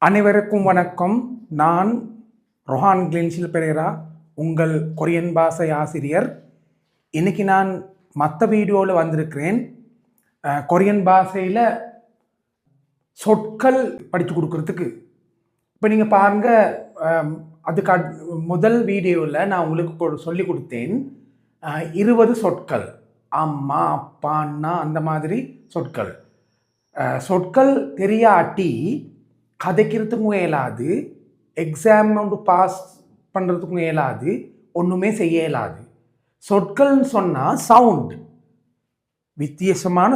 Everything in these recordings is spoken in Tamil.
அனைவருக்கும் வணக்கம். நான் ரொஹான் கிளின்சில் பெரேரா, உங்கள் கொரியன் பாஷை ஆசிரியர். இன்னைக்கு நான் மற்ற வீடியோவில் வந்திருக்கிறேன். கொரியன் பாஷையில் சொற்கள் படித்து கொடுக்கறதுக்கு. இப்போ நீங்கள் பாருங்கள், அதுக்கு முதல் வீடியோவில் நான் உங்களுக்கு சொல்லி கொடுத்தேன் 20 சொற்கள். அம்மா, அப்பா, அண்ணா, அந்த மாதிரி சொற்கள். சொற்கள் தெரியாட்டி கதைக்கிறதுக்கும் இயலாது, எக்ஸாம் வந்து பாஸ் பண்ணுறதுக்கும் இயலாது, ஒன்றுமே செய்ய இயலாது. சொற்கள்னு சொன்னால் சவுண்டு, வித்தியாசமான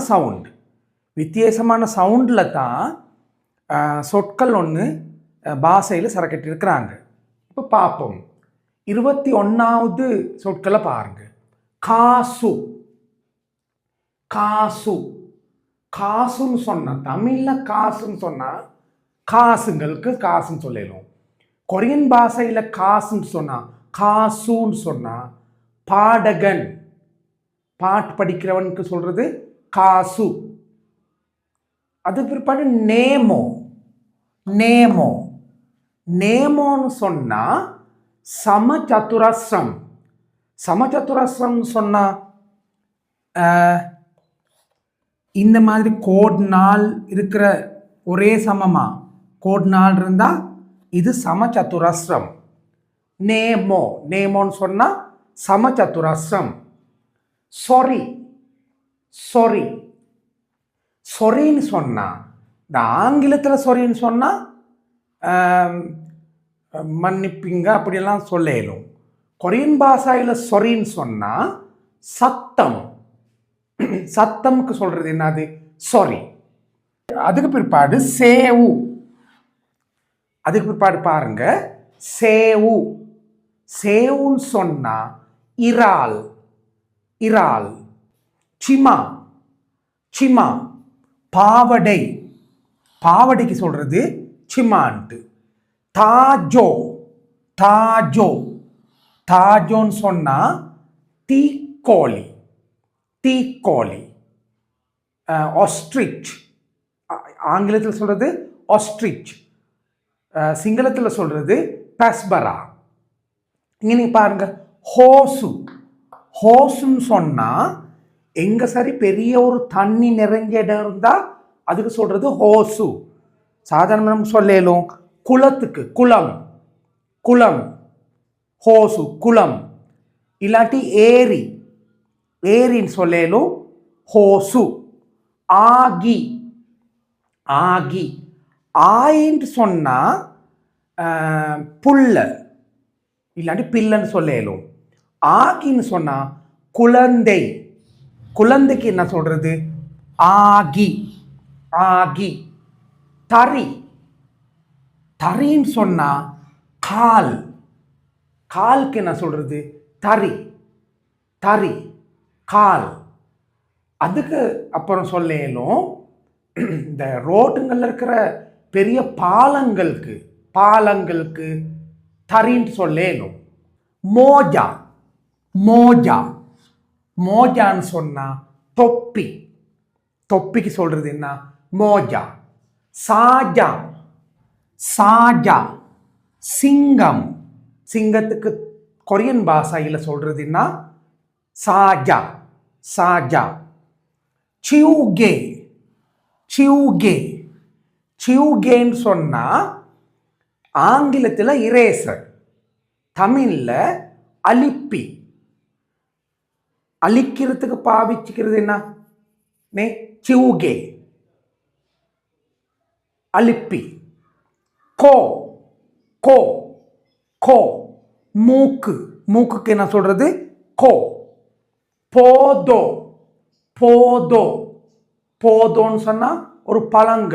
சவுண்டில் தான் சொற்கள் ஒன்று பாஷையில் சரக்கட்டிருக்கிறாங்க. இப்போ பார்ப்போம். 21வது சொற்களை பாருங்கள். காசு. காசுன்னு சொன்னால், தமிழில் காசுன்னு சொன்னால் காசுங்களுக்கு காசுன்னு சொல்லலாம். கொரியன் பாஷையில் காசுன்னு சொன்னால், காசுன்னு சொன்னால் பாடகன், பாட்டு படிக்கிறவனுக்கு சொல்கிறது காசு. அதுக்கு பிற்பாடு நேமோன்னு சொன்னால் சமச்சதுரஸ்ரம் சொன்னால் இந்த மாதிரி கோட் நாள் இருக்கிற ஒரே சமமாக கோட் நாள் இருந்தால் இது சமச்சதுரஸ்ரம். நேமோன்னு சொன்னால் சமச்சதுரஸ்ரம். சொரின்னு சொன்னால், இந்த ஆங்கிலத்தில் சொரின்னு சொன்னால் மன்னிப்பிங்க அப்படியெல்லாம் சொல்லலும். கொரியன் பாஷையில் சொரின்னு சொன்னால் சத்தமுக்கு சொல்கிறது என்னது? சொரி. அதுக்கு பிற்பாடு சேவு. அதுக்கு பிற்பாடு பாருங்க, சேவுன்னு சொன்னா இறால். சிமா. பாவடைக்கு சொல்றது சிமான்ட்டு. தாஜோன்னு சொன்னா தீக்கோழி. ஆஸ்ட்ரிச், ஆங்கிலத்தில் சொல்றது ஆஸ்ட்ரிச், சிங்களத்தில் சொல்றது பஸ்பரா. இங்கே நீங்க பாருங்க, ஹோசுன்னு சொன்னா எங்க சரி பெரிய ஒரு தண்ணி நிறைஞ்ச இடம் இருந்தா அதுக்கு சொல்றது ஹோசு. சாதாரண நம்ம சொல்லலும் குளத்துக்கு குளம் ஹோசு, குளம். இல்லாட்டி ஏரின்னு சொல்லலும் ஹோசு. ஆயின்னு சொன்னா புல்ல இல்லாட்டி பிள்ளைன்னு சொல்லலும். ஆகின்னு சொன்னா குழந்தைக்கு என்ன சொல்றது? ஆகி. தரின்னு சொன்னா கால்க்கு என்ன சொல்றது? தரி கால். அதுக்கு அப்புறம் சொல்லலும் இந்த ரோட்டுங்களில் இருக்கிற பெரிய பாலங்களுக்கு தரின்னு சொல்லலும். மோஜான்னு சொன்னா தொப்பிக்கு சொல்றது என்ன? மோஜா. சாஜா. சிங்கத்துக்கு கொரியன் பாஷையில் சொல்றது என்ன? சாஜா. சியூகேன்னு சொன்னா ஆங்கிலத்தில் இரேசர், தமிழில் அலிப்பி. அழிக்கிறதுக்கு பாவிச்சுக்கிறது என்ன? சியூகே. அலிப்பி. கோ. மூக்குக்கு என்ன சொல்றது? கோ. போதோன்னு சொன்னா ஒரு பழம்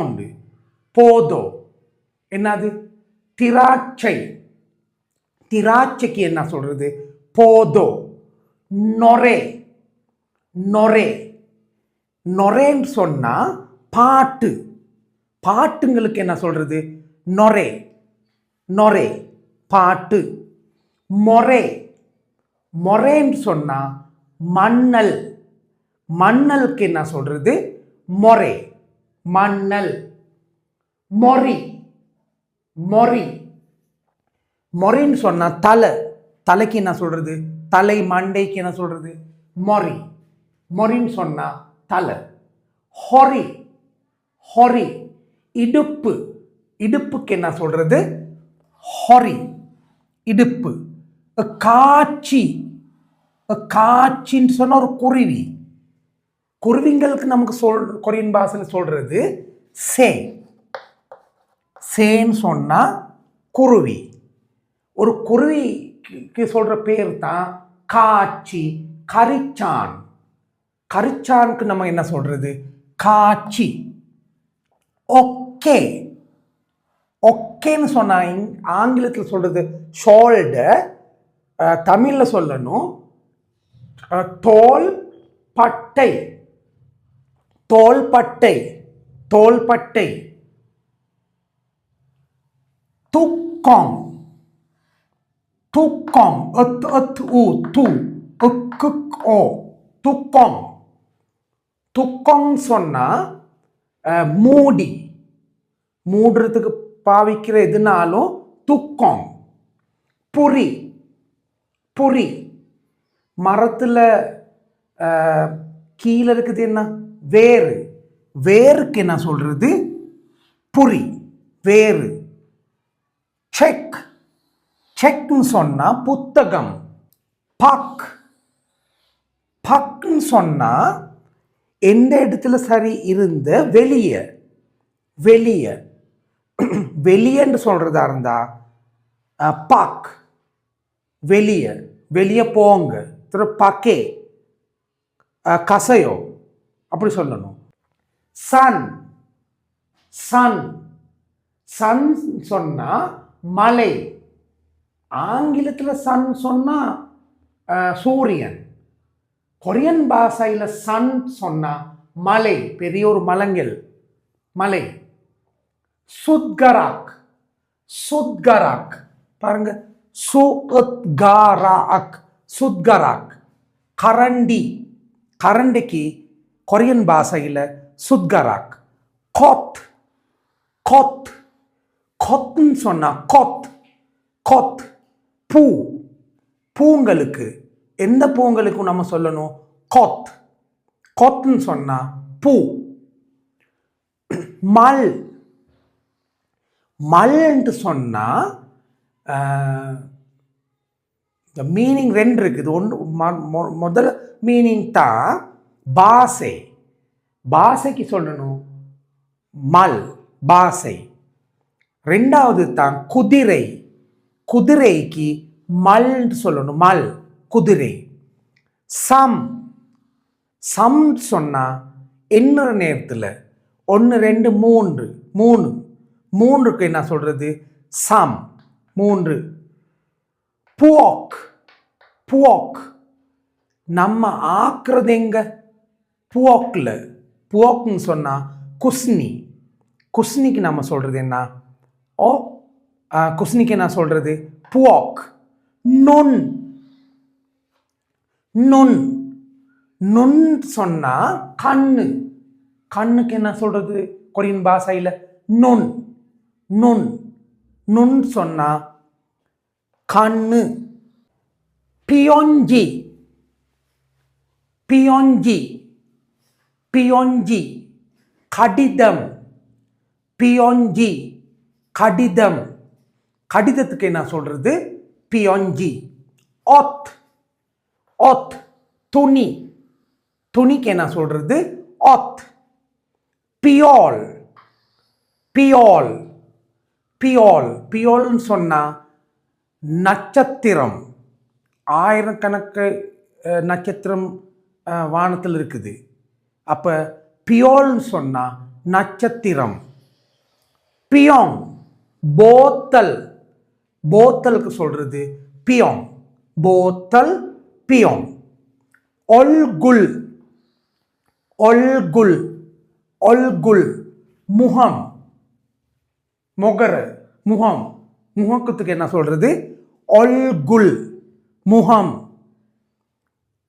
உண்டு. போதோ என்னது? திராட்சைக்கு என்ன சொல்றது? போதோ. நொரேன்னு சொன்னா பாட்டுங்களுக்கு என்ன சொல்றது? நொரே பாட்டு. மொரேன்னு சொன்னா மண்ணலுக்கு என்ன சொல்றது? மொரே மண்ணல். மொரி மொரி மொரின்னு சொன்னா தலை. தலைக்கு என்ன சொல்றது? தலை. மண்டைக்கு என்ன சொல்றது? மொரி. மொரின்னு சொன்னா தலை. ஹொரி ஹொரி இடுப்பு. இடுப்புக்கு என்ன சொல்றது? ஹொரி இடுப்பு. காட்சி. காட்சின்னு சொன்ன ஒரு குருவி. குருவிங்களுக்கு நமக்கு கொரியன் பாஷையில் சொல்றது சே. சேன்னு சொன்னா குருவி. ஒரு குருவிக்கு சொல்ற பேர் தான் காட்சி. கரிச்சான். கரிச்சானுக்கு நம்ம என்ன சொல்றது? காட்சி. ஓகே. ஓகேன்னு சொன்னா ஆங்கிலத்தில் சொல்றது ஷோல்டர். தமிழ்ல சொல்லணும் தோல் பட்டை. தோள்பட்டை. தோள்பட்டை. துக்கம். துக்கம். துக்கம். துக்கம் சொன்னா மூடி. மூடுறதுக்கு பாவிக்கிற எதுனாலும் துக்கம். புரி. புரி மரத்துல கீழே இருக்குது என்ன? வேறு. வேருக்கு என்ன சொல்றது? புரி. வேறு. செக். செக்னு சொன்னா புத்தகம். பக். பக்னு சொன்னா எந்த இடத்துல சரி இருந்த வெளியே. வெளியே. வெளியன்னு சொல்றதா இருந்தா பக். வெளியே. வெளியே போங்க. பக்கே. கசையோ அப்படி சொல்லணும். சன். சன். சன் சொன்னா மலை. ஆங்கிலத்தில் சன் சொன்னா சூரியன். கொரியன் பாஷையில் சன் சொன்னா மலை. பெரிய ஒரு மலங்கள் மலை. சுத்கராக். சுத்கராக் பாருங்க. சுத்கராக். சுத்கராக். கரண்டி. கரண்டிக்கு கொரியன் பாஷையில் சுத்கராக். கொத். கொத். கொத்ன்னு சொன்னா கொத். கொத். பூ. பூங்களுக்கு எந்த பூங்களுக்கும் நம்ம சொல்லணும் கொத். கொத்ன்னு சொன்னா பூ. மல். மல்ன்ட்டு சொன்னா மீனிங் ரெண்டு இருக்குது. ஒன்று முதல் மீனிங் தான் பாசை. பாசைக்கு சொல்லணும் மல். பாசை. ரெண்டாவது தான் குதிரை. குதிரைக்கு மல்ன்னு சொல்லணும் மல். குதிரை. சம். சம் சொன்னா இன்னொரு நேரத்தில் 1 2 3 3 மூன்றுக்கு என்ன சொல்றது? சம். 3. புவோக். புவோக் நம்ம ஆக்குறது எங்க? புவோக்ல. புவோக்னு சொன்னா குஸ்னி. குஸ்னிக்கு நம்ம சொல்றது என்ன? குஸ்னிக்கு என்ன சொல்றது? புவோக். நுண். நுண். நுண் சொன்னா கண்ணு. கண்ணுக்கு என்ன சொல்றது கொரியன் பாஷையில்? நுண். நுண். நுண் சொன்னா கண்ணு. பியோஞ்சி. பியோஞ்சி. பியோஞ்சி கடிதம். பியோஞ்சி கடிதம். கடிதத்துக்கு என்ன சொல்றது? பியோஞ்சி. ஒத். ஒத் துணி. துணிக்கு என்ன சொல்றது? ஒத். பியோல். பியோல். பியோல். பியோல்னு சொன்னா நட்சத்திரம். ஆயிரக்கணக்கு நட்சத்திரம் வானத்தில் இருக்குது. அப்ப பியோல்னு சொன்னா நட்சத்திரம். பியோங். போத்தல். போத்தலுக்கு சொல்றது பியோங். போத்தல். பியோங். ஒல்குல். ஒல்குல். ஒல்குல் முகம். முகர. முகம். முகத்துக்கு என்ன சொல்றது? ஒல்குல் முகம்.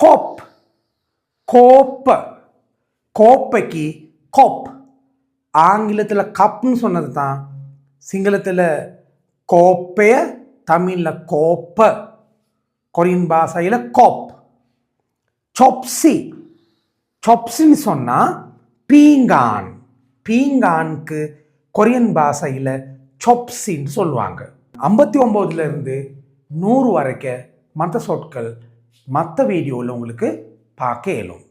கோப். கோப்ப. கோப்பைக்கு கோப். ஆங்கிலத்தில் கப்னு சொன்னது தான் சிங்களத்தில் கோப்பைய, தமிழில் கோப்ப, கொரியன் பாஷையில் கோப். சொப்சி, சொப்சின்னு சொன்னால் பீங்கான். பீங்கானுக்கு கொரியன் பாஷையில் சொப்சின்னு சொல்லுவாங்க. 59லேருந்து 100 வரைக்கும் மற்ற சொற்கள் மற்ற வீடியோவில் உங்களுக்கு பார்க்க இயலும்.